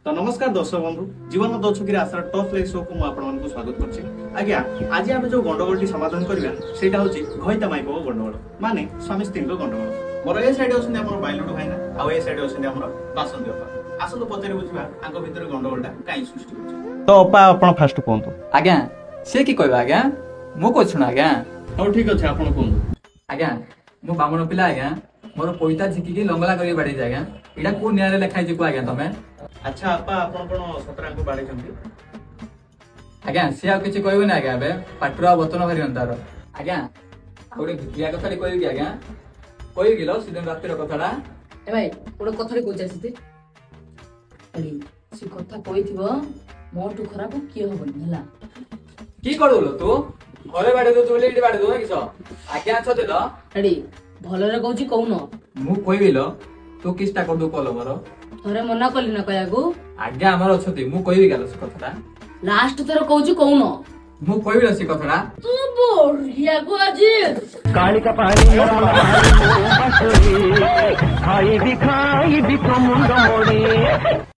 तो नमस्कार दर्शक बंधु जीवन दर्शक आसार टॉप लाइफ शो को मुझे स्वागत करछि। आज्ञा आज आम जो गंडगोल समाधान करवा सेटा होछि घइता माइपो गंडगोल माने स्वामी स्त्री गंडगोल। मोर ए साइड अछि हमर बाइलुटू भाईना आ ए साइड अछि हमर बासंती अपा। आसंतु पचरे बुझिबा आंको भीतर गंडगोलटा काई सृष्टि होछि। तो अपा आपण फास्ट कोंतु। आज्ञा से की कहबा आज्ञा मो को छुना आज्ञा। हो ठीक अछि आपण कोंतु। आज्ञा मो बामण पिला आज्ञा मोर पैसा झिकी लंगला करी बाड़ी आज्ञा एटा को न्याय लिखाई जिको आज्ञा तमे। अच्छा अपा आपण कोन सतरांको बाड़ी छंती। आज्ञा से आ किछि कहबो ना आज्ञा बे पाटरा बतन भरी अंतार। आज्ञा आउडे भिया कथाडी कहबी कि आज्ञा कहबी गेलो सिदन रातिर कथाडा ए भाई ओडे कथारे कोचासिते अरे से कथा कहिथिबो मोटू खराब किए होबनी हला की करलो तू घरे बाडे दो चोले इडी बाडे दो किछ आज्ञा छ देलो अरे भलरे कहूची कहून मु कहबिलो तू किसटा कर दो कलो मोर थरे मना कली ना कहयागु आज्ञा हमर अछती मु कहबी गेलो से कथाडा लास्ट थर कहूची कहून मु कहबिलो से कथाडा तू बोरिया को আজি काली का पानी खाई भी तो मुंड मोड़ी।